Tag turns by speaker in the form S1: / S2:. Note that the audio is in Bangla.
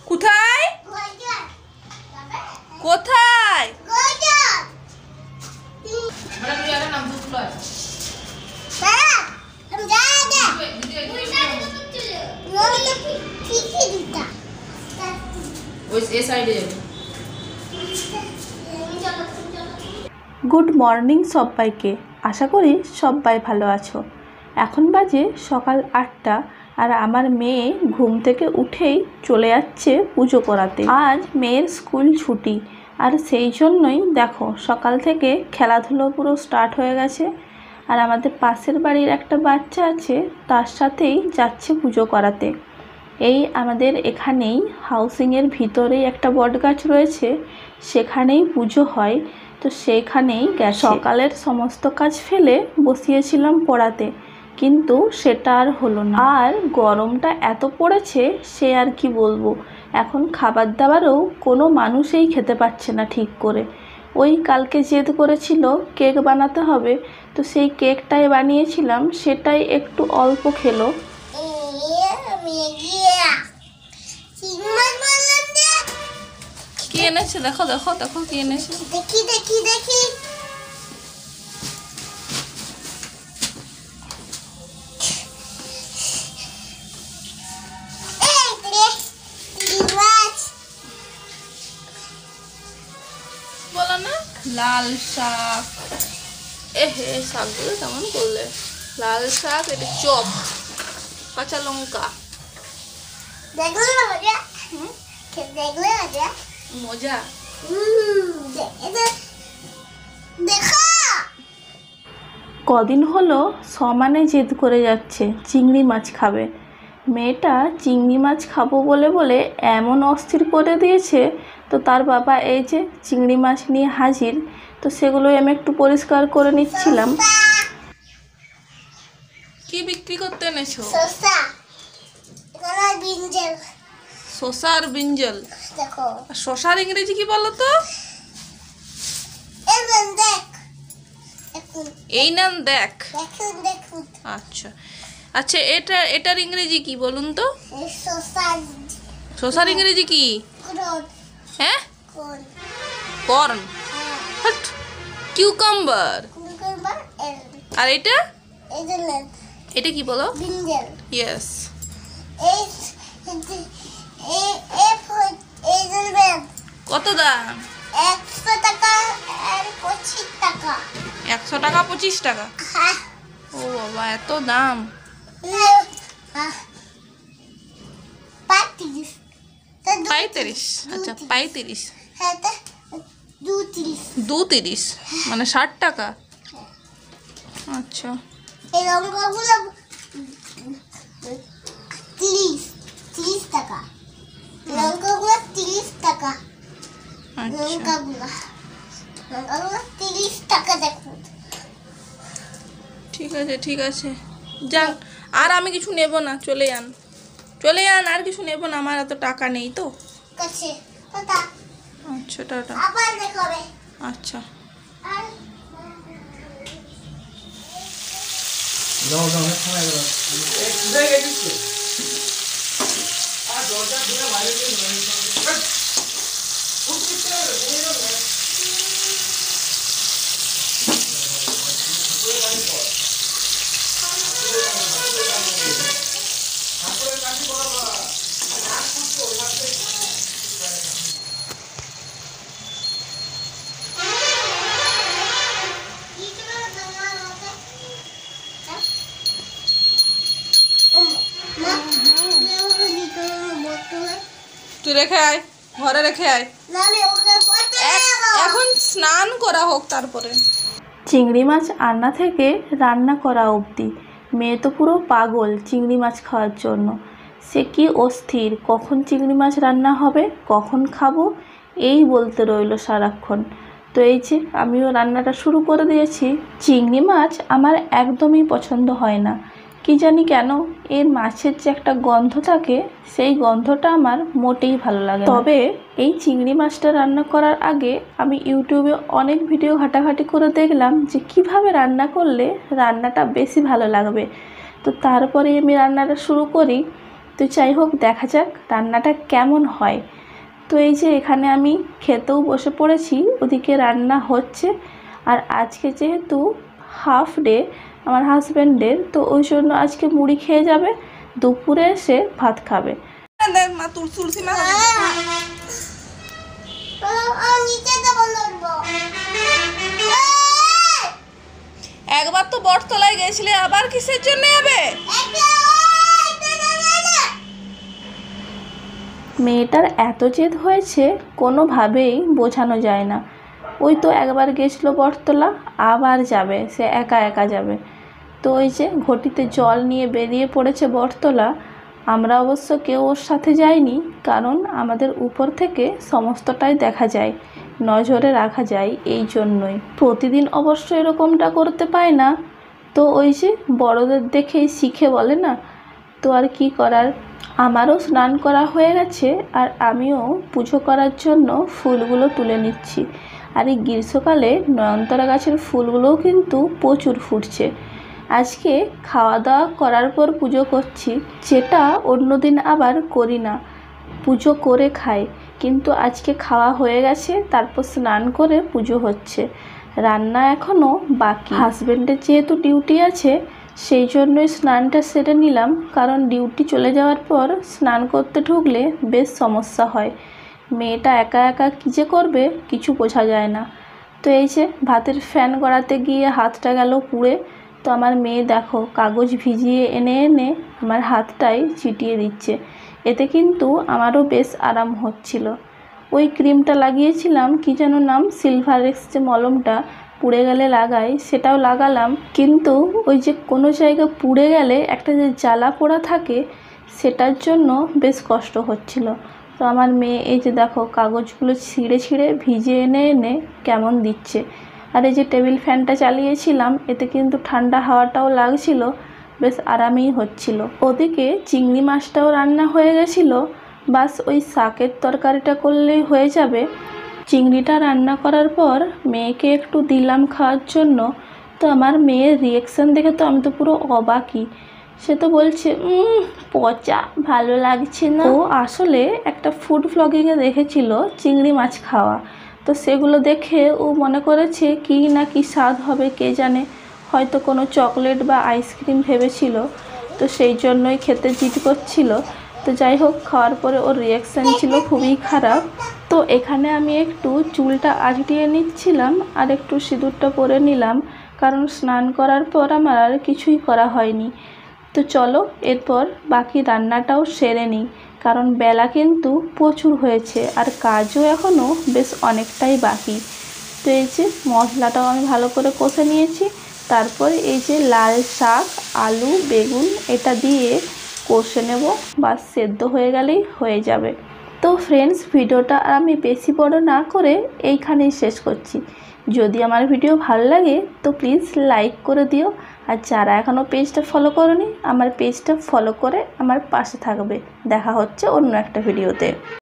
S1: কোথায় কোথায় গুড মর্নিং সবাইকে। আশা করি সবাই ভালো আছো। এখন বাজে সকাল 8টা আর আমার মেয়ে ঘুম থেকে উঠেই চলে যাচ্ছে পুজো করাতে। আজ মেয়ের স্কুল ছুটি আর সেই জন্যই দেখো সকাল থেকে খেলাধুলো পুরো স্টার্ট হয়ে গেছে। আর আমাদের পাশের বাড়ির একটা বাচ্চা আছে, তার সাথেই যাচ্ছে পুজো করাতে। এই আমাদের এখানেই হাউসিংয়ের ভিতরেই একটা বট গাছ রয়েছে, সেখানেই পুজো হয়। তো সেইখানেই সকালের সমস্ত কাজ ফেলে বসিয়েছিলাম পড়াতে, কিন্তু সেটা আর হলো না। আর গরমটা এত পড়েছে সে আর কি বলবো। এখন খাবার দাবারও কোনো মানুষই খেতে পাচ্ছে না ঠিক করে। ওই কালকে জেদ করেছিল কেক বানাতে হবে, তো সেই কেকটাই বানিয়েছিলাম, সেটাই একটু অল্প খেলো। কি এনেছে দেখো দেখো দেখো কি এনেছে,
S2: দেখি দেখি দেখি।
S1: বলো না লাল শাক। হে শাকগুলো কেমন করলে, লাল শাক, এটা চপ, কাঁচা লঙ্কা।
S2: দেখলে মজা, দেখলে মজা
S1: মজা।
S2: দেখো
S1: কদিন হলো সমানে জেদ করে যাচ্ছে চিংড়ি মাছ খাবে। মেয়েটা চিংড়ি মাছ খাবো বলে বলে এমন অস্থির করে দিয়েছে। তো তার বাবা এই যে চিংড়ি মাছ নিয়ে হাজির, তো সেগুলোই আমি একটু পরিষ্কার করে নিচ্ছিলাম। কি বিক্রি করতে এনেছো?
S2: শসা, এখানে ব্রিঞ্জাল।
S1: শসা আর ব্রিঞ্জাল।
S2: দেখো
S1: শসার ইংরেজি কি বলো তো?
S2: এখন দেখ, এখন
S1: এই নাম দেখ।
S2: দেখুন দেখুন।
S1: আচ্ছা আচ্ছা, এটার ইংরেজি কি বলুন তো?
S2: শসা।
S1: শসার ইংরেজি কি? হ্যাঁ, কর্ন। Hot, cucumber. আর এটা এটা কি বলো?
S2: ব্রিঞ্জাল।
S1: ইয়েস। কত দাম?
S2: 100 টাকা আর 25 টাকা।
S1: 100 টাকা 25 টাকা?
S2: হ্যাঁ।
S1: ও বাবা, এত দাম।
S2: 35।
S1: 35? আচ্ছা 35।
S2: হ্যাঁ, 230।
S1: 230 মানে 60 টাকা। আচ্ছা,
S2: এই লঙ্কাগুলো 30 টাকা। লঙ্কাগুলো 30 টাকা।
S1: আচ্ছা
S2: লঙ্কাগুলো 30 টাকা। দেখুন
S1: ঠিক আছে ঠিক আছে, যাক। আর আমি কিছু নেব না, চলে যান চলে যান, আর কিছু নেব না, আমার এত টাকা নেই তো।
S2: কাছে টাটা।
S1: আচ্ছা টাটা।
S2: আবার দেখাবে।
S1: আচ্ছা
S2: আর
S3: যাও যাও অনেক সময় গেল। এক জায়গায় দিচ্ছে আর দরজা খুলে বাইরে দিয়ে
S1: তুই রেখে আয়, ঘরে রেখে আয়। এখন স্নান করা হোক তারপরে। চিংড়ি মাছ আনা থেকে রান্না করা অবধি মেয়ে তো পুরো পাগল চিংড়ি মাছ খাওয়ার জন্য। সে কি অস্থির, কখন চিংড়ি মাছ রান্না হবে, কখন খাবো, এই বলতে রইলো সারাক্ষণ। তো এই যে আমিও রান্নাটা শুরু করে দিয়েছি। চিংড়ি মাছ আমার একদমই পছন্দ হয় না, কি জানি কেন। এর মাছের যে একটা গন্ধ থাকে, সেই গন্ধটা আমার মোটেই ভালো লাগে না। তবে এই চিংড়ি মাছটা রান্না করার আগে আমি ইউটিউবে অনেক ভিডিও ঘাটাঘাটি করে দেখলাম যে কিভাবে রান্না করলে রান্নাটা বেশি ভালো লাগবে। তো তারপরে আমি রান্নাটা শুরু করি। তো যাই হোক, দেখা যাক রান্নাটা কেমন হয়। তো এই যে এখানে আমি খেতেও বসে পড়েছি, ওদিকে রান্না হচ্ছে। আর আজকে যেহেতু হাফ ডে আমার হাজব্যান্ডের, তো ওই জন্য আজকে মুড়ি খেয়ে যাবে, দুপুরে এসে ভাত খাবে।
S4: একবার তো বটতলায় গেছিলে, আবার কিসের জন্য যাবে?
S1: মেয়েটার এত জেদ হয়েছে কোনোভাবেই বোঝানো যায় না। ওই তো একবার গেছিলো বটতলা, আবার যাবে, সে একা একা যাবে। তো ওই যে ঘটিতে জল নিয়ে বেরিয়ে পড়েছে বটতলা। আমরা অবশ্য কেউ ওর সাথে যাইনি, কারণ আমাদের উপর থেকে সমস্তটাই দেখা যায়, নজরে রাখা যায়, এই জন্যই। প্রতিদিন অবশ্য এরকমটা করতে পায় না, তো ওই যে বড়দের দেখেই শিখে বলে না, তো আর কি করার। আমারও স্নান করা হয়ে গেছে, আর আমিও পুজো করার জন্য ফুলগুলো তুলে নিচ্ছি। আর এই গ্রীষ্মকালে নয়নতারা গাছের ফুলগুলোও কিন্তু প্রচুর ফুটছে। আজকে খাওয়া দাওয়া করার পর পুজো করছি, যেটা অন্যদিন আবার করি না, পুজো করে খাই। কিন্তু আজকে খাওয়া হয়ে গেছে, তারপর স্নান করে পুজো হচ্ছে। রান্না এখনও বাকি। হাজব্যান্ডের যেহেতু ডিউটি আছে, সেই জন্যই স্নানটা সেরে নিলাম, কারণ ডিউটি চলে যাওয়ার পর স্নান করতে ঢুকলে বেশ সমস্যা হয়। মেয়েটা একা একা কী যে করবে কিছু বোঝা যায় না। তো এই যে ভাতের ফ্যান গড়াতে গিয়ে হাতটা গেল পুড়ে। তো আমার মেয়ে দেখো কাগজ ভিজিয়ে এনে এনে আমার হাতটাই চিটিয়ে দিচ্ছে। এতে কিন্তু আমারও বেশ আরাম হচ্ছিল। ওই ক্রিমটা লাগিয়েছিলাম, কি যেন নাম, সিলভারেক্স যে মলমটা পুড়ে গেলে লাগাই, সেটাও লাগালাম। কিন্তু ওই যে কোনো জায়গা পুড়ে গেলে একটা যে জ্বালা পোড়া থাকে, সেটার জন্য বেশ কষ্ট হচ্ছিল। তো আমার মেয়ে এই যে দেখো কাগজগুলো ছিঁড়ে ছিঁড়ে ভিজে এনে এনে কেমন দিচ্ছে। আর এই যে টেবিল ফ্যানটা চালিয়েছিলাম, এতে কিন্তু ঠান্ডা হাওয়াটাও লাগছিল, বেশ আরামেই হচ্ছিল। ওদিকে চিংড়ি মাছটাও রান্না হয়ে গেছিলো, বাস ওই শাকের তরকারিটা করলেই হয়ে যাবে। চিংড়িটা রান্না করার পর মেয়েকে একটু দিলাম খাওয়ার জন্য। তো আমার মেয়ের রিয়েকশান দেখে তো আমি তো পুরো অবাকই। সে তো বলছে পচা, ভালো লাগছে না। ও আসলে একটা ফুড ব্লগিংয়ে দেখেছিল চিংড়ি মাছ খাওয়া, তো সেগুলো দেখে ও মনে করেছে কি না কি স্বাদ হবে কে জানে, হয়তো কোনো চকলেট বা আইসক্রিম ভেবেছিল, তো সেই জন্যই খেতে জিদ করছিল। তো যাই হোক, খাওয়ার পরে ওর রিয়াকশান ছিল খুবই খারাপ। তো এখানে আমি একটু চুলটা আঁচড়িয়ে নিচ্ছিলাম আর একটু সিঁদুরটা পরে নিলাম, কারণ স্নান করার পর আমার আর কিছুই করা হয়নি। তো চলো এরপর বাকি রান্নাটাও সেরে নিই, কারণ বেলা কিন্তু প্রচুর হয়েছে আর কাজও এখনও বেশ অনেকটাই বাকি। তো এই যে মশলাটাও আমি ভালো করে কষে নিয়েছি, তারপর এই যে লাল শাক, আলু, বেগুন এটা দিয়ে কষে নেব, বা সেদ্ধ হয়ে গেলেই হয়ে যাবে। তো ফ্রেন্ডস, ভিডিওটা আর আমি বেশি বড় না করে এইখানেই শেষ করছি। যদি আমার ভিডিও ভালো লাগে তো প্লিজ লাইক করে দিও, আর যারা এখনও পেজটা ফলো করোনি, আমার পেজটা ফলো করে আমার পাশে থাকবে। দেখা হচ্ছে অন্য একটা ভিডিওতে।